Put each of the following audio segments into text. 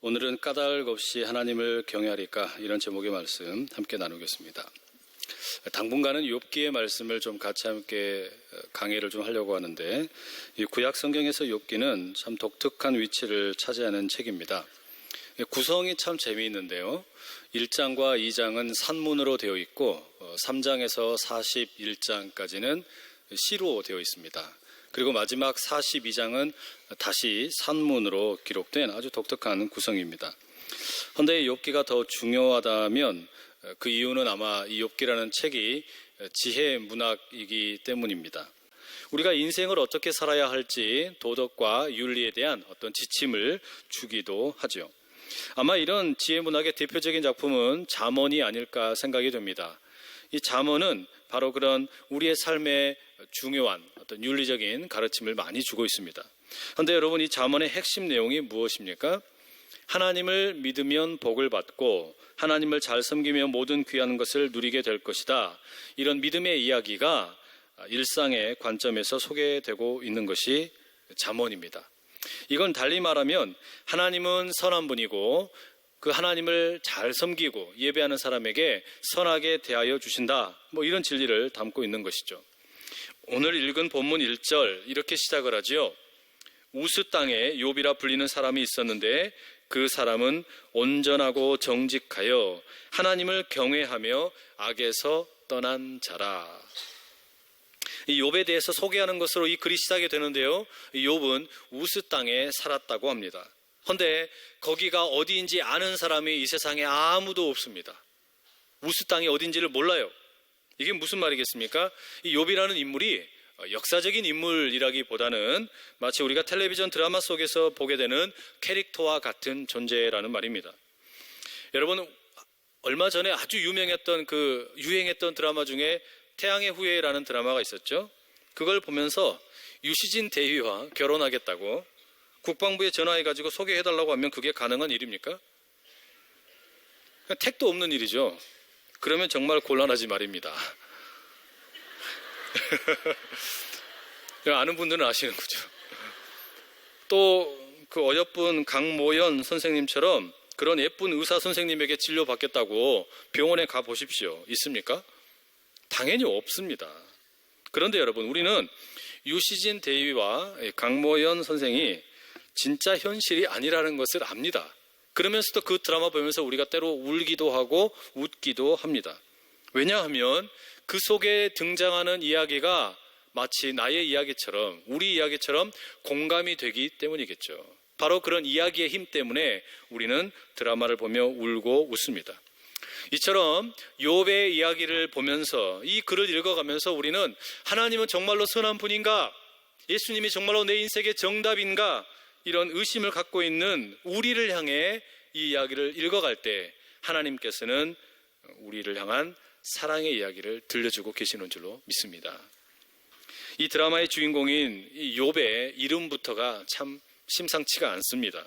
오늘은 까닭 없이 하나님을 경외하리까, 이런 제목의 말씀 함께 나누겠습니다. 당분간은 욥기의 말씀을 좀 같이 함께 강의를 좀 하려고 하는데, 이 구약 성경에서 욥기는 참 독특한 위치를 차지하는 책입니다. 구성이 참 재미있는데요. 1장과 2장은 산문으로 되어 있고 3장에서 41장까지는 시로 되어 있습니다. 그리고 마지막 42장은 다시 산문으로 기록된 아주 독특한 구성입니다. 그런데 욥기가 더 중요하다면 그 이유는 아마 이 욥기라는 책이 지혜 문학이기 때문입니다. 우리가 인생을 어떻게 살아야 할지 도덕과 윤리에 대한 어떤 지침을 주기도 하죠. 아마 이런 지혜 문학의 대표적인 작품은 잠언이 아닐까 생각이 됩니다. 이 잠언은 바로 그런 우리의 삶에 중요한 어떤 윤리적인 가르침을 많이 주고 있습니다. 그런데 여러분, 이 잠언의 핵심 내용이 무엇입니까? 하나님을 믿으면 복을 받고 하나님을 잘 섬기며 모든 귀한 것을 누리게 될 것이다. 이런 믿음의 이야기가 일상의 관점에서 소개되고 있는 것이 잠언입니다. 이건 달리 말하면 하나님은 선한 분이고 그 하나님을 잘 섬기고 예배하는 사람에게 선하게 대하여 주신다. 이런 진리를 담고 있는 것이죠. 오늘 읽은 본문 1절 이렇게 시작을 하죠. 우스 땅에 욥이라 불리는 사람이 있었는데 그 사람은 온전하고 정직하여 하나님을 경외하며 악에서 떠난 자라. 이 욥에 대해서 소개하는 것으로 이 글이 시작이 되는데요. 이 욥은 우스 땅에 살았다고 합니다. 그런데 거기가 어디인지 아는 사람이 이 세상에 아무도 없습니다. 우스 땅이 어딘지를 몰라요. 이게 무슨 말이겠습니까? 이 욥이라는 인물이 역사적인 인물이라기보다는 마치 우리가 텔레비전 드라마 속에서 보게 되는 캐릭터와 같은 존재라는 말입니다. 여러분, 얼마 전에 아주 유행했던 드라마 중에 태양의 후예라는 드라마가 있었죠. 그걸 보면서 유시진 대위와 결혼하겠다고 국방부에 전화해가지고 소개해달라고 하면 그게 가능한 일입니까? 택도 없는 일이죠. 그러면 정말 곤란하지 말입니다. 아는 분들은 아시는 거죠. 또 그 어여쁜 강모연 선생님처럼 그런 예쁜 의사 선생님에게 진료받겠다고 병원에 가보십시오. 있습니까? 당연히 없습니다. 그런데 여러분, 우리는 유시진 대위와 강모연 선생이 진짜 현실이 아니라는 것을 압니다. 그러면서도 그 드라마 보면서 우리가 때로 울기도 하고 웃기도 합니다. 왜냐하면 그 속에 등장하는 이야기가 마치 나의 이야기처럼, 우리 이야기처럼 공감이 되기 때문이겠죠. 바로 그런 이야기의 힘 때문에 우리는 드라마를 보며 울고 웃습니다. 이처럼 욥의 이야기를 보면서, 이 글을 읽어가면서 우리는 하나님은 정말로 선한 분인가? 예수님이 정말로 내 인생의 정답인가? 이런 의심을 갖고 있는 우리를 향해 이 이야기를 읽어갈 때 하나님께서는 우리를 향한 사랑의 이야기를 들려주고 계시는 줄로 믿습니다. 이 드라마의 주인공인 이 욥의 이름부터가 참 심상치가 않습니다.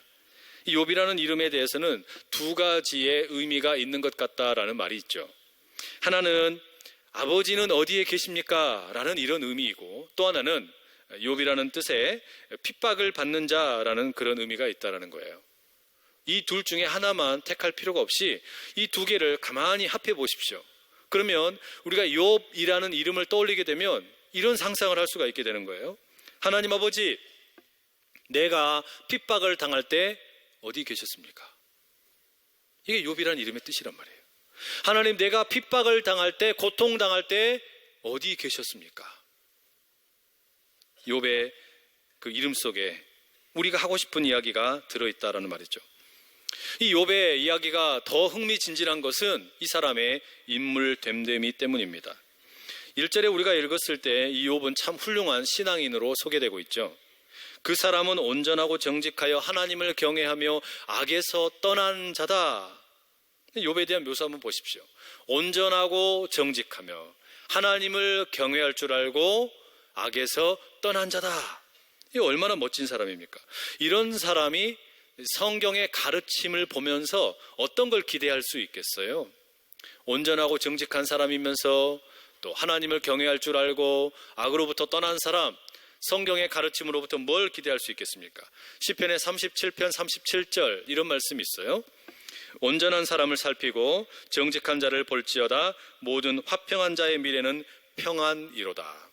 이 욥이라는 이름에 대해서는 두 가지의 의미가 있는 것 같다라는 말이 있죠. 하나는 아버지는 어디에 계십니까? 라는 이런 의미이고, 또 하나는 욥이라는 뜻에 핍박을 받는 자라는 그런 의미가 있다라는 거예요. 이 둘 중에 하나만 택할 필요가 없이 이 두 개를 가만히 합해 보십시오. 그러면 우리가 욥이라는 이름을 떠올리게 되면 이런 상상을 할 수가 있게 되는 거예요. 하나님 아버지, 내가 핍박을 당할 때 어디 계셨습니까? 이게 욥이라는 이름의 뜻이란 말이에요. 하나님, 내가 핍박을 당할 때, 고통당할 때 어디 계셨습니까? 욥의 그 이름 속에 우리가 하고 싶은 이야기가 들어있다라는 말이죠. 이 욥의 이야기가 더 흥미진진한 것은 이 사람의 인물 됨됨이 때문입니다. 1절에 우리가 읽었을 때 이 욥은 참 훌륭한 신앙인으로 소개되고 있죠. 그 사람은 온전하고 정직하여 하나님을 경외하며 악에서 떠난 자다. 욥에 대한 묘사 한번 보십시오. 온전하고 정직하며 하나님을 경외할 줄 알고 악에서 떠난 자다. 이게 얼마나 멋진 사람입니까? 이런 사람이 성경의 가르침을 보면서 어떤 걸 기대할 수 있겠어요? 온전하고 정직한 사람이면서 또 하나님을 경외할 줄 알고 악으로부터 떠난 사람, 성경의 가르침으로부터 뭘 기대할 수 있겠습니까? 시편의 37편 37절 이런 말씀이 있어요. 온전한 사람을 살피고 정직한 자를 볼지어다 모든 화평한 자의 미래는 평안이로다.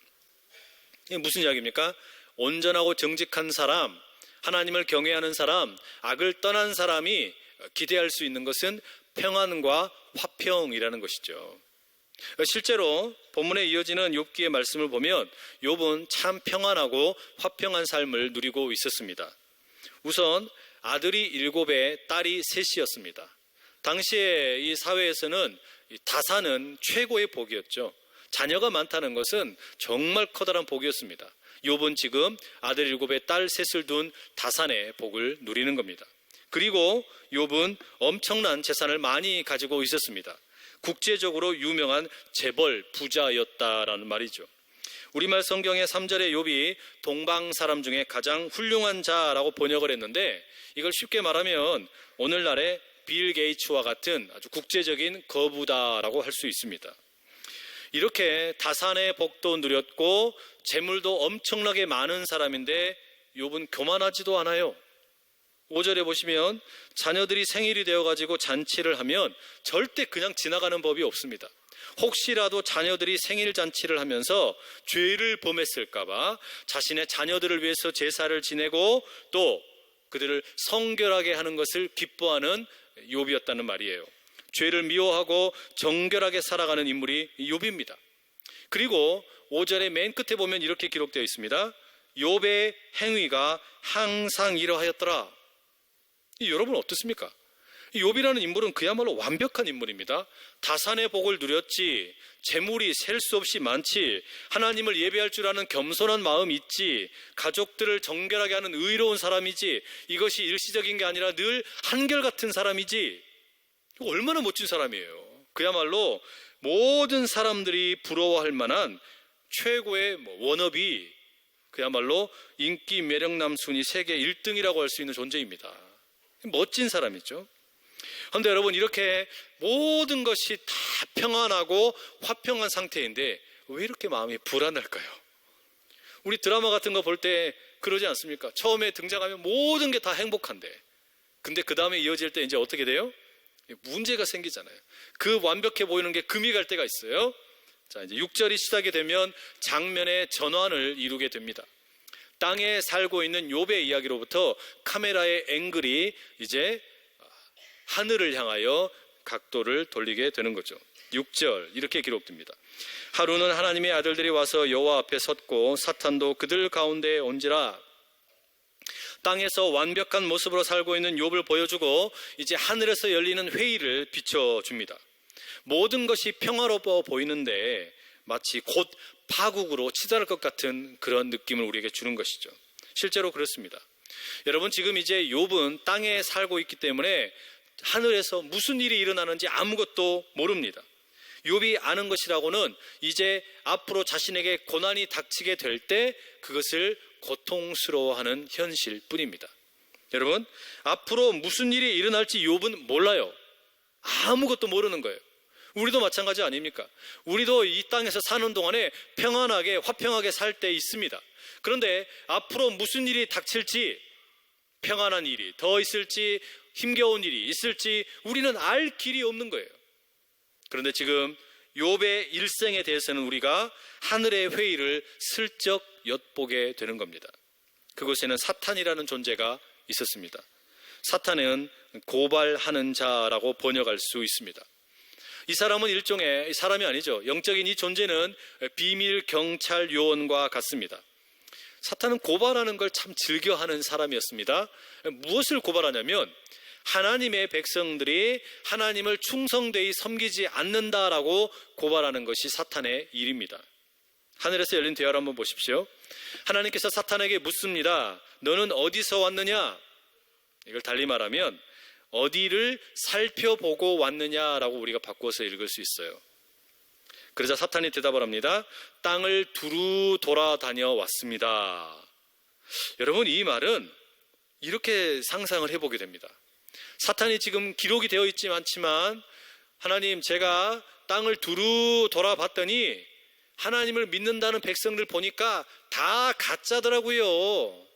이게 무슨 이야기입니까? 온전하고 정직한 사람, 하나님을 경외하는 사람, 악을 떠난 사람이 기대할 수 있는 것은 평안과 화평이라는 것이죠. 실제로 본문에 이어지는 욥기의 말씀을 보면 욥은 참 평안하고 화평한 삶을 누리고 있었습니다. 우선 아들이 7에 딸이 3이었습니다. 당시에 이 사회에서는 다산은 최고의 복이었죠. 자녀가 많다는 것은 정말 커다란 복이었습니다. 욥은 지금 아들 7에 딸 3을 둔 다산의 복을 누리는 겁니다. 그리고 욥은 엄청난 재산을 많이 가지고 있었습니다. 국제적으로 유명한 재벌 부자였다라는 말이죠. 우리말 성경의 3절에 욥이 동방 사람 중에 가장 훌륭한 자라고 번역을 했는데 이걸 쉽게 말하면 오늘날의 빌 게이츠와 같은 아주 국제적인 거부다라고 할 수 있습니다. 이렇게 다산의 복도 누렸고 재물도 엄청나게 많은 사람인데 욥은 교만하지도 않아요. 5절에 보시면 자녀들이 생일이 되어가지고 잔치를 하면 절대 그냥 지나가는 법이 없습니다. 혹시라도 자녀들이 생일 잔치를 하면서 죄를 범했을까봐 자신의 자녀들을 위해서 제사를 지내고 또 그들을 성결하게 하는 것을 기뻐하는 욥이었다는 말이에요. 죄를 미워하고 정결하게 살아가는 인물이 욥입니다. 그리고 5절의 맨 끝에 보면 이렇게 기록되어 있습니다. 욥의 행위가 항상 이러하였더라. 여러분 어떻습니까? 욥이라는 인물은 그야말로 완벽한 인물입니다. 다산의 복을 누렸지, 재물이 셀 수 없이 많지, 하나님을 예배할 줄 아는 겸손한 마음이 있지, 가족들을 정결하게 하는 의로운 사람이지, 이것이 일시적인 게 아니라 늘 한결같은 사람이지. 얼마나 멋진 사람이에요. 그야말로 모든 사람들이 부러워할 만한 최고의 워너비, 그야말로 인기 매력남 순위 세계 1등이라고 할 수 있는 존재입니다. 멋진 사람이죠. 그런데 여러분, 이렇게 모든 것이 다 평안하고 화평한 상태인데 왜 이렇게 마음이 불안할까요? 우리 드라마 같은 거 볼 때 그러지 않습니까? 처음에 등장하면 모든 게 다 행복한데 근데 그 다음에 이어질 때 이제 어떻게 돼요? 문제가 생기잖아요. 그 완벽해 보이는 게 금이 갈 때가 있어요. 자, 이제 6절이 시작이 되면 장면의 전환을 이루게 됩니다. 땅에 살고 있는 욥의 이야기로부터 카메라의 앵글이 이제 하늘을 향하여 각도를 돌리게 되는 거죠. 6절 이렇게 기록됩니다. 하루는 하나님의 아들들이 와서 여호와 앞에 섰고 사탄도 그들 가운데에 온지라. 땅에서 완벽한 모습으로 살고 있는 욥을 보여주고 이제 하늘에서 열리는 회의를 비춰줍니다. 모든 것이 평화로워 보이는데 마치 곧 파국으로 치달을 것 같은 그런 느낌을 우리에게 주는 것이죠. 실제로 그렇습니다. 여러분, 지금 이제 욥은 땅에 살고 있기 때문에 하늘에서 무슨 일이 일어나는지 아무것도 모릅니다. 욥이 아는 것이라고는 이제 앞으로 자신에게 고난이 닥치게 될 때 그것을 고통스러워하는 현실뿐입니다. 여러분, 앞으로 무슨 일이 일어날지 욥은 몰라요. 아무것도 모르는 거예요. 우리도 마찬가지 아닙니까? 우리도 이 땅에서 사는 동안에 평안하게 화평하게 살 때 있습니다. 그런데 앞으로 무슨 일이 닥칠지, 평안한 일이 더 있을지 힘겨운 일이 있을지 우리는 알 길이 없는 거예요. 그런데 지금 욥의 일생에 대해서는 우리가 하늘의 회의를 슬쩍 엿보게 되는 겁니다. 그곳에는 사탄이라는 존재가 있었습니다. 사탄은 고발하는 자라고 번역할 수 있습니다. 이 사람은 일종의 사람이 아니죠. 영적인 이 존재는 비밀 경찰 요원과 같습니다. 사탄은 고발하는 걸 참 즐겨하는 사람이었습니다. 무엇을 고발하냐면 하나님의 백성들이 하나님을 충성되이 섬기지 않는다라고 고발하는 것이 사탄의 일입니다. 하늘에서 열린 대화를 한번 보십시오. 하나님께서 사탄에게 묻습니다. 너는 어디서 왔느냐? 이걸 달리 말하면 어디를 살펴보고 왔느냐라고 우리가 바꿔서 읽을 수 있어요. 그러자 사탄이 대답을 합니다. 땅을 두루 돌아다녀 왔습니다. 여러분, 이 말은 이렇게 상상을 해보게 됩니다. 사탄이 지금 기록이 되어 있지 않지만 하나님, 제가 땅을 두루 돌아봤더니 하나님을 믿는다는 백성들 보니까 다 가짜더라고요.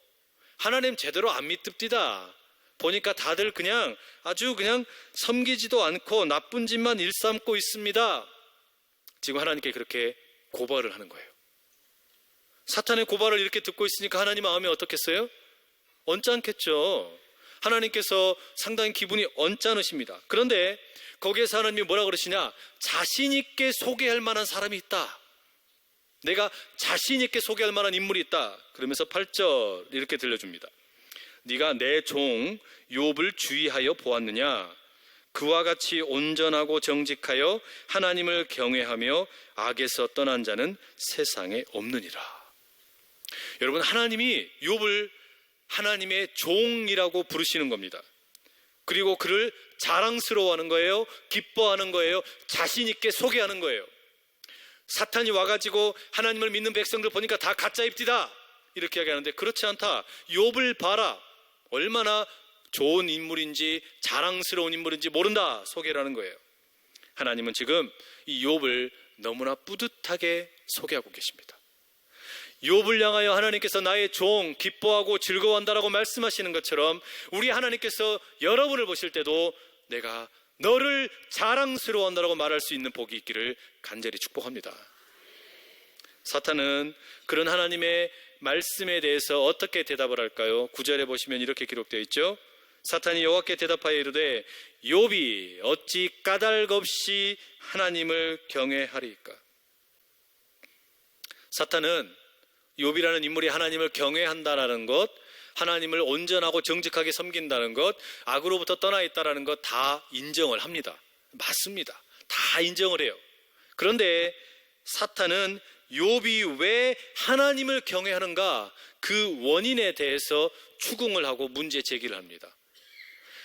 하나님 제대로 안 믿습디다. 보니까 다들 그냥 아주 그냥 섬기지도 않고 나쁜 짓만 일삼고 있습니다. 지금 하나님께 그렇게 고발을 하는 거예요. 사탄의 고발을 이렇게 듣고 있으니까 하나님 마음이 어떻겠어요? 언짢겠죠. 하나님께서 상당히 기분이 언짢으십니다. 그런데 거기에서 하나님이 뭐라 그러시냐? 자신 있게 소개할 만한 사람이 있다. 내가 자신 있게 소개할 만한 인물이 있다. 그러면서 8절 이렇게 들려줍니다. 네가 내 종 욥을 주의하여 보았느냐? 그와 같이 온전하고 정직하여 하나님을 경외하며 악에서 떠난 자는 세상에 없느니라. 여러분, 하나님이 욥을 하나님의 종이라고 부르시는 겁니다. 그리고 그를 자랑스러워하는 거예요. 기뻐하는 거예요. 자신 있게 소개하는 거예요. 사탄이 와가지고 하나님을 믿는 백성들 보니까 다 가짜입디다 이렇게 이야기하는데, 그렇지 않다. 욥을 봐라. 얼마나 좋은 인물인지 자랑스러운 인물인지 모른다 소개를 하는 거예요. 하나님은 지금 이 욥을 너무나 뿌듯하게 소개하고 계십니다. 욥을 향하여 하나님께서 나의 종 기뻐하고 즐거워한다라고 말씀하시는 것처럼, 우리 하나님께서 여러분을 보실 때도 내가 너를 자랑스러워한다라고 말할 수 있는 복이 있기를 간절히 축복합니다. 사탄은 그런 하나님의 말씀에 대해서 어떻게 대답을 할까요? 9절에 보시면 이렇게 기록되어 있죠. 사탄이 여호와께 대답하여 이르되 욥이 어찌 까닭 없이 하나님을 경외하리이까. 사탄은 욥이라는 인물이 하나님을 경외한다라는 것, 하나님을 온전하고 정직하게 섬긴다는 것, 악으로부터 떠나 있다라는 것 다 인정을 합니다. 맞습니다. 다 인정을 해요. 그런데 사탄은 욥이 왜 하나님을 경외하는가, 그 원인에 대해서 추궁을 하고 문제 제기를 합니다.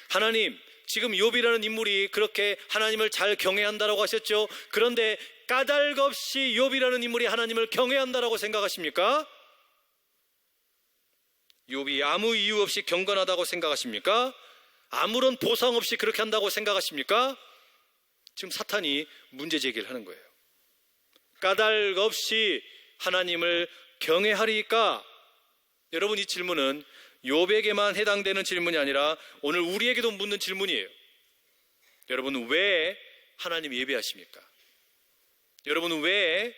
하나님, 지금 욥이라는 인물이 그렇게 하나님을 잘 경외한다라고 하셨죠. 그런데 까닭 없이 욥이라는 인물이 하나님을 경외한다라고 생각하십니까? 욥이 아무 이유 없이 경건하다고 생각하십니까? 아무런 보상 없이 그렇게 한다고 생각하십니까? 지금 사탄이 문제 제기를 하는 거예요. 까닭 없이 하나님을 경외하리까? 여러분, 이 질문은 욥에게만 해당되는 질문이 아니라 오늘 우리에게도 묻는 질문이에요. 여러분, 왜 하나님 예배하십니까? 여러분은 왜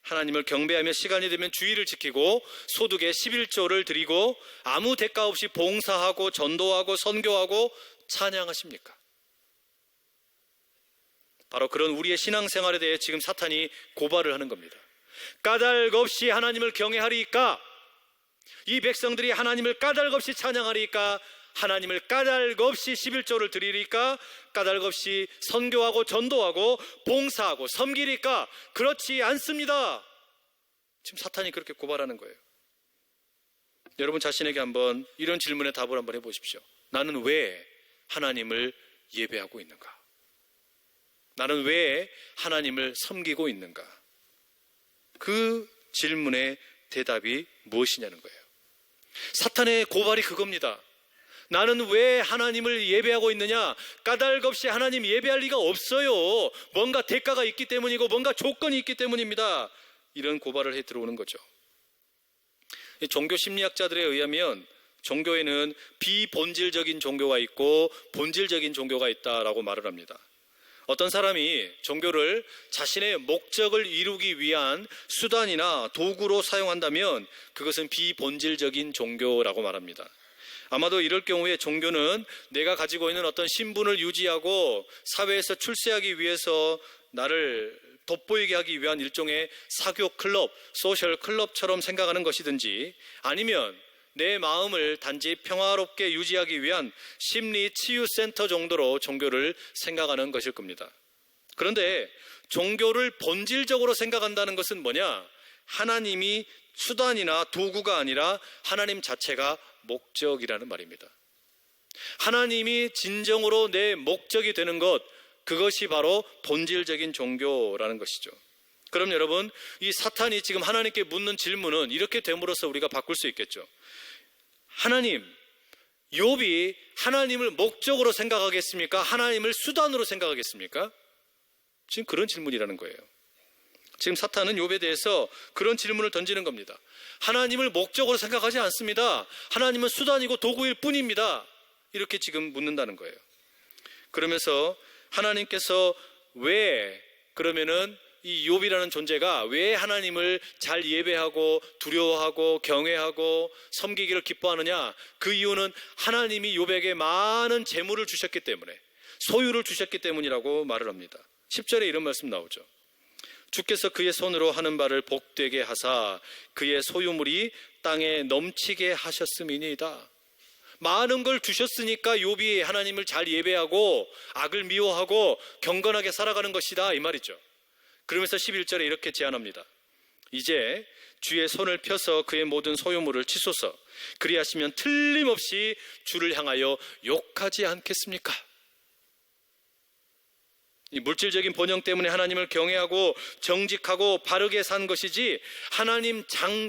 하나님을 경배하며 시간이 되면 주의를 지키고 소득의 11조를 드리고 아무 대가 없이 봉사하고 전도하고 선교하고 찬양하십니까? 바로 그런 우리의 신앙생활에 대해 지금 사탄이 고발을 하는 겁니다. 까닭 없이 하나님을 경외하리까? 이 백성들이 하나님을 까닭 없이 찬양하리까? 하나님을 까닭 없이 11조를 드리리까? 까닭 없이 선교하고 전도하고 봉사하고 섬기리까? 그렇지 않습니다. 지금 사탄이 그렇게 고발하는 거예요. 여러분 자신에게 한번 이런 질문에 답을 한번 해보십시오. 나는 왜 하나님을 예배하고 있는가? 나는 왜 하나님을 섬기고 있는가? 그 질문의 대답이 무엇이냐는 거예요. 사탄의 고발이 그겁니다. 나는 왜 하나님을 예배하고 있느냐? 까닭 없이 하나님 예배할 리가 없어요. 뭔가 대가가 있기 때문이고 뭔가 조건이 있기 때문입니다. 이런 고발을 해 들어오는 거죠. 종교 심리학자들에 의하면 종교에는 비본질적인 종교가 있고 본질적인 종교가 있다라고 말을 합니다. 어떤 사람이 종교를 자신의 목적을 이루기 위한 수단이나 도구로 사용한다면 그것은 비본질적인 종교라고 말합니다. 아마도 이럴 경우에 종교는 내가 가지고 있는 어떤 신분을 유지하고 사회에서 출세하기 위해서 나를 돋보이게 하기 위한 일종의 사교 클럽, 소셜 클럽처럼 생각하는 것이든지, 아니면 내 마음을 단지 평화롭게 유지하기 위한 심리 치유센터 정도로 종교를 생각하는 것일 겁니다. 그런데 종교를 본질적으로 생각한다는 것은 뭐냐? 하나님이 수단이나 도구가 아니라 하나님 자체가 목적이라는 말입니다. 하나님이 진정으로 내 목적이 되는 것, 그것이 바로 본질적인 종교라는 것이죠. 그럼 여러분, 이 사탄이 지금 하나님께 묻는 질문은 이렇게 됨으로써 우리가 바꿀 수 있겠죠. 하나님, 욥이 하나님을 목적으로 생각하겠습니까? 하나님을 수단으로 생각하겠습니까? 지금 그런 질문이라는 거예요. 지금 사탄은 욥에 대해서 그런 질문을 던지는 겁니다. 하나님을 목적으로 생각하지 않습니다. 하나님은 수단이고 도구일 뿐입니다. 이렇게 지금 묻는다는 거예요. 그러면서 하나님께서 왜 그러면은 이 욥이라는 존재가 왜 하나님을 잘 예배하고 두려워하고 경외하고 섬기기를 기뻐하느냐? 그 이유는 하나님이 욥에게 많은 재물을 주셨기 때문에, 소유를 주셨기 때문이라고 말을 합니다. 10절에 이런 말씀 나오죠. 주께서 그의 손으로 하는 바를 복되게 하사 그의 소유물이 땅에 넘치게 하셨음이니이다. 많은 걸 주셨으니까 욥이 하나님을 잘 예배하고 악을 미워하고 경건하게 살아가는 것이다, 이 말이죠. 그러면서 11절에 이렇게 제안합니다. 이제 주의 손을 펴서 그의 모든 소유물을 치소서. 그리하시면 틀림없이 주를 향하여 욕하지 않겠습니까? 이 물질적인 번영 때문에 하나님을 경외하고 정직하고 바르게 산 것이지 하나님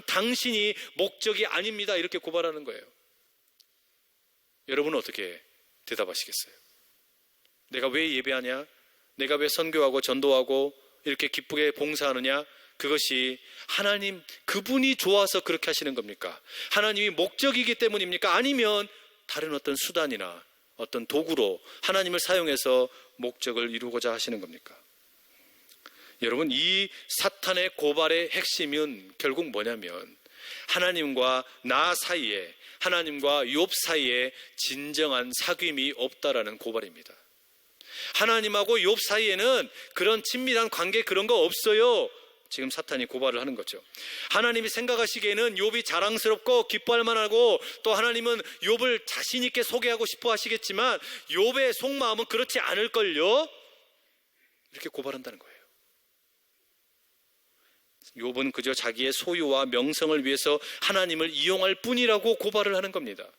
당신이 목적이 아닙니다, 이렇게 고발하는 거예요. 여러분은 어떻게 대답하시겠어요? 내가 왜 예배하냐? 내가 왜 선교하고 전도하고 이렇게 기쁘게 봉사하느냐? 그것이 하나님 그분이 좋아서 그렇게 하시는 겁니까? 하나님이 목적이기 때문입니까? 아니면 다른 어떤 수단이나 어떤 도구로 하나님을 사용해서 목적을 이루고자 하시는 겁니까? 여러분, 이 사탄의 고발의 핵심은 결국 뭐냐면 하나님과 나 사이에, 하나님과 욥 사이에 진정한 사귐이 없다라는 고발입니다. 하나님하고 욥 사이에는 그런 친밀한 관계, 그런 거 없어요. 지금 사탄이 고발을 하는 거죠. 하나님이 생각하시기에는 욥이 자랑스럽고 기뻐할 만하고, 또 하나님은 욥을 자신 있게 소개하고 싶어 하시겠지만 욥의 속마음은 그렇지 않을걸요, 이렇게 고발한다는 거예요. 욥은 그저 자기의 소유와 명성을 위해서 하나님을 이용할 뿐이라고 고발을 하는 겁니다.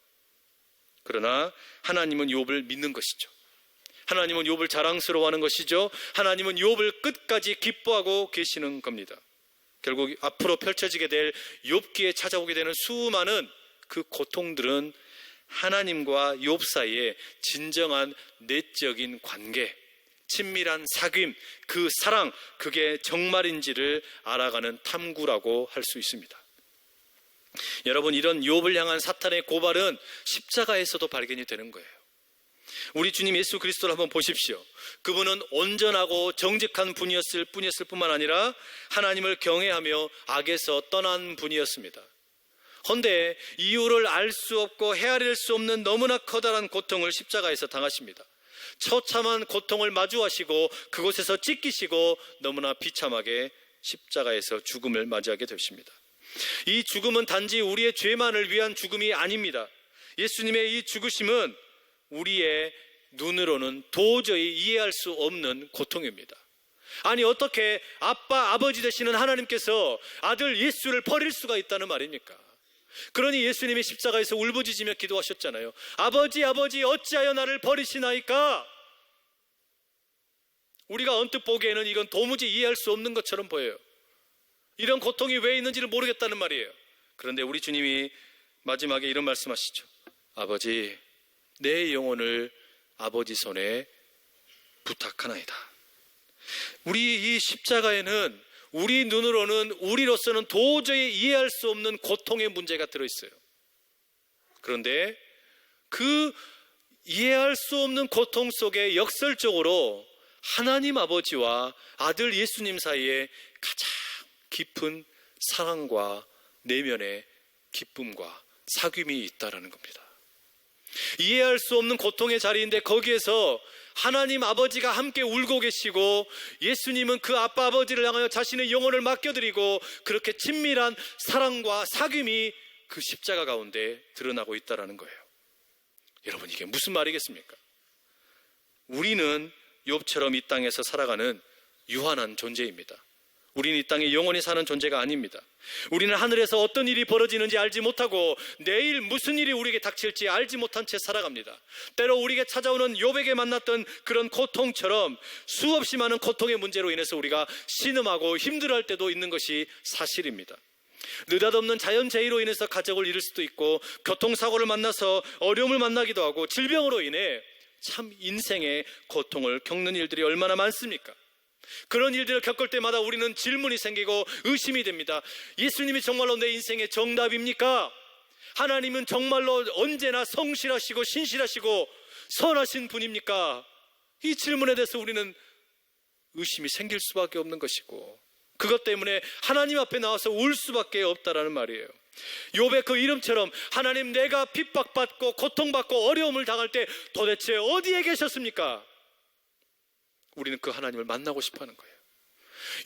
그러나 하나님은 욥을 믿는 것이죠. 하나님은 욥을 자랑스러워하는 것이죠. 하나님은 욥을 끝까지 기뻐하고 계시는 겁니다. 결국 앞으로 펼쳐지게 될 욥기에 찾아오게 되는 수많은 그 고통들은 하나님과 욥 사이에 진정한 내적인 관계, 친밀한 사귐, 그 사랑, 그게 정말인지를 알아가는 탐구라고 할 수 있습니다. 여러분, 이런 욥을 향한 사탄의 고발은 십자가에서도 발견이 되는 거예요. 우리 주님 예수 그리스도를 한번 보십시오. 그분은 온전하고 정직한 분이었을 뿐만 아니라 하나님을 경외하며 악에서 떠난 분이었습니다. 헌데 이유를 알 수 없고 헤아릴 수 없는 너무나 커다란 고통을 십자가에서 당하십니다. 처참한 고통을 마주하시고 그곳에서 찢기시고 너무나 비참하게 십자가에서 죽음을 맞이하게 되십니다. 이 죽음은 단지 우리의 죄만을 위한 죽음이 아닙니다. 예수님의 이 죽으심은 우리의 눈으로는 도저히 이해할 수 없는 고통입니다. 아니, 어떻게 아버지 되시는 하나님께서 아들 예수를 버릴 수가 있다는 말입니까? 그러니 예수님이 십자가에서 울부짖으며 기도하셨잖아요. 아버지, 아버지, 어찌하여 나를 버리시나이까? 우리가 언뜻 보기에는 이건 도무지 이해할 수 없는 것처럼 보여요. 이런 고통이 왜 있는지를 모르겠다는 말이에요. 그런데 우리 주님이 마지막에 이런 말씀하시죠. 아버지, 내 영혼을 아버지 손에 부탁하나이다. 우리 이 십자가에는 우리 눈으로는, 우리로서는 도저히 이해할 수 없는 고통의 문제가 들어있어요. 그런데 그 이해할 수 없는 고통 속에 역설적으로 하나님 아버지와 아들 예수님 사이에 가장 깊은 사랑과 내면의 기쁨과 사귐이 있다라는 겁니다. 이해할 수 없는 고통의 자리인데 거기에서 하나님 아버지가 함께 울고 계시고 예수님은 그 아빠 아버지를 향하여 자신의 영혼을 맡겨드리고 그렇게 친밀한 사랑과 사귐이 그 십자가 가운데 드러나고 있다는 거예요. 여러분, 이게 무슨 말이겠습니까? 우리는 욥처럼 이 땅에서 살아가는 유한한 존재입니다. 우리는 이 땅에 영원히 사는 존재가 아닙니다. 우리는 하늘에서 어떤 일이 벌어지는지 알지 못하고 내일 무슨 일이 우리에게 닥칠지 알지 못한 채 살아갑니다. 때로 우리에게 찾아오는 욥에게 만났던 그런 고통처럼 수없이 많은 고통의 문제로 인해서 우리가 신음하고 힘들어할 때도 있는 것이 사실입니다. 느닷없는 자연재해로 인해서 가족을 잃을 수도 있고, 교통사고를 만나서 어려움을 만나기도 하고, 질병으로 인해 참 인생의 고통을 겪는 일들이 얼마나 많습니까? 그런 일들을 겪을 때마다 우리는 질문이 생기고 의심이 됩니다. 예수님이 정말로 내 인생의 정답입니까? 하나님은 정말로 언제나 성실하시고 신실하시고 선하신 분입니까? 이 질문에 대해서 우리는 의심이 생길 수밖에 없는 것이고, 그것 때문에 하나님 앞에 나와서 울 수밖에 없다라는 말이에요. 욥의 그 이름처럼 하나님, 내가 핍박받고 고통받고 어려움을 당할 때 도대체 어디에 계셨습니까? 우리는 그 하나님을 만나고 싶어하는 거예요.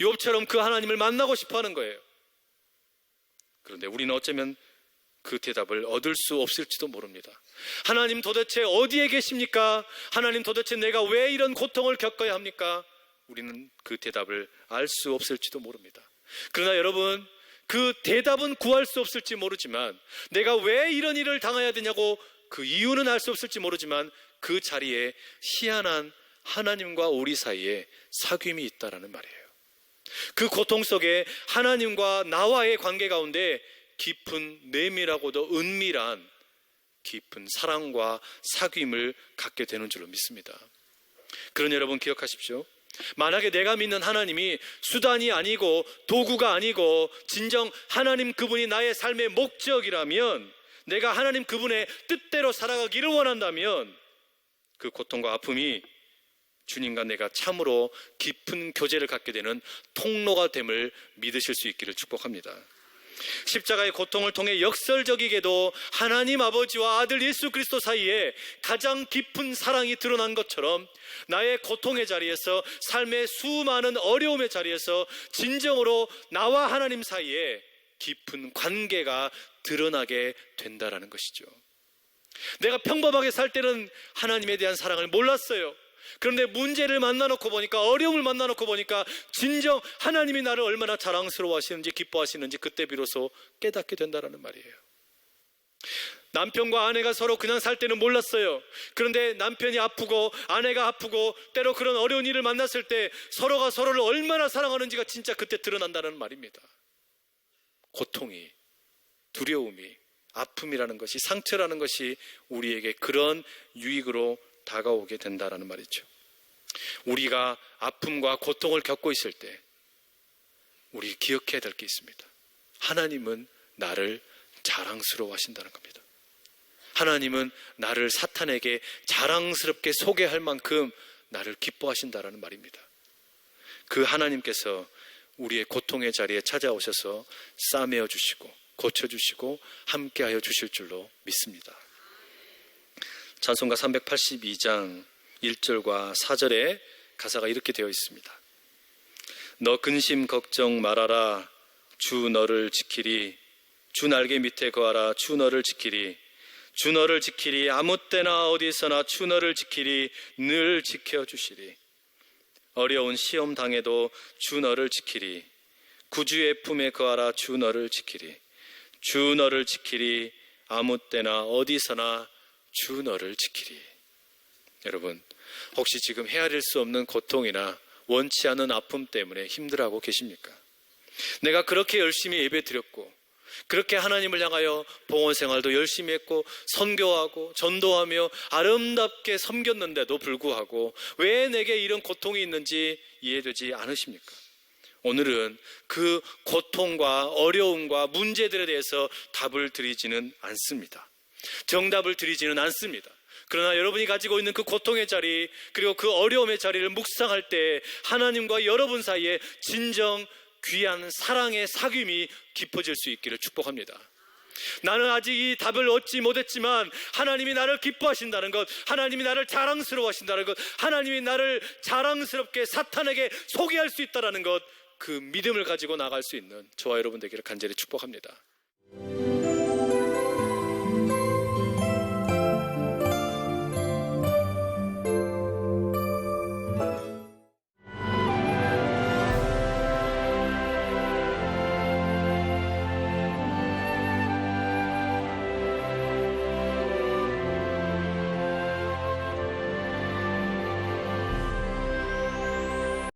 욥처럼 그 하나님을 만나고 싶어하는 거예요. 그런데 우리는 어쩌면 그 대답을 얻을 수 없을지도 모릅니다. 하나님 도대체 어디에 계십니까? 하나님 도대체 내가 왜 이런 고통을 겪어야 합니까? 우리는 그 대답을 알 수 없을지도 모릅니다. 그러나 여러분, 그 대답은 구할 수 없을지 모르지만, 내가 왜 이런 일을 당해야 되냐고 그 이유는 알 수 없을지 모르지만, 그 자리에 희한한 하나님과 우리 사이에 사귐이 있다라는 말이에요. 그 고통 속에 하나님과 나와의 관계 가운데 깊은 내밀하고도 은밀한 깊은 사랑과 사귐을 갖게 되는 줄로 믿습니다. 그러니 여러분 기억하십시오. 만약에 내가 믿는 하나님이 수단이 아니고 도구가 아니고 진정 하나님 그분이 나의 삶의 목적이라면, 내가 하나님 그분의 뜻대로 살아가기를 원한다면, 그 고통과 아픔이 주님과 내가 참으로 깊은 교제를 갖게 되는 통로가 됨을 믿으실 수 있기를 축복합니다. 십자가의 고통을 통해 역설적이게도 하나님 아버지와 아들 예수 그리스도 사이에 가장 깊은 사랑이 드러난 것처럼, 나의 고통의 자리에서, 삶의 수많은 어려움의 자리에서 진정으로 나와 하나님 사이에 깊은 관계가 드러나게 된다라는 것이죠. 내가 평범하게 살 때는 하나님에 대한 사랑을 몰랐어요. 그런데 문제를 만나놓고 보니까, 어려움을 만나놓고 보니까 진정 하나님이 나를 얼마나 자랑스러워하시는지 기뻐하시는지 그때 비로소 깨닫게 된다는 말이에요. 남편과 아내가 서로 그냥 살 때는 몰랐어요. 그런데 남편이 아프고 아내가 아프고 때로 그런 어려운 일을 만났을 때 서로가 서로를 얼마나 사랑하는지가 진짜 그때 드러난다는 말입니다. 고통이, 두려움이, 아픔이라는 것이, 상처라는 것이 우리에게 그런 유익으로 다가오게 된다라는 말이죠. 우리가 아픔과 고통을 겪고 있을 때 우리 기억해야 될 게 있습니다. 하나님은 나를 자랑스러워 하신다는 겁니다. 하나님은 나를 사탄에게 자랑스럽게 소개할 만큼 나를 기뻐하신다라는 말입니다. 그 하나님께서 우리의 고통의 자리에 찾아오셔서 싸매어 주시고 고쳐주시고 함께하여 주실 줄로 믿습니다. 찬송가 382장 1절과 4절에 가사가 이렇게 되어 있습니다. 너 근심 걱정 말아라, 주 너를 지키리. 주 날개 밑에 거하라, 주 너를 지키리. 주 너를 지키리. 아무 때나 어디서나 주 너를 지키리. 늘 지켜주시리. 어려운 시험 당해도 주 너를 지키리. 구주의 품에 거하라, 주 너를 지키리. 주 너를 지키리. 아무 때나 어디서나 주 너를 지키리. 여러분, 혹시 지금 헤아릴 수 없는 고통이나 원치 않은 아픔 때문에 힘들어하고 계십니까? 내가 그렇게 열심히 예배드렸고, 그렇게 하나님을 향하여 봉헌생활도 열심히 했고, 선교하고 전도하며 아름답게 섬겼는데도 불구하고 왜 내게 이런 고통이 있는지 이해되지 않으십니까? 오늘은 그 고통과 어려움과 문제들에 대해서 답을 드리지는 않습니다. 정답을 드리지는 않습니다. 그러나 여러분이 가지고 있는 그 고통의 자리, 그리고 그 어려움의 자리를 묵상할 때 하나님과 여러분 사이에 진정 귀한 사랑의 사귐이 깊어질 수 있기를 축복합니다. 나는 아직 이 답을 얻지 못했지만 하나님이 나를 기뻐하신다는 것, 하나님이 나를 자랑스러워하신다는 것, 하나님이 나를 자랑스럽게 사탄에게 소개할 수 있다는 것, 그 믿음을 가지고 나갈 수 있는 저와 여러분 되기를 간절히 축복합니다.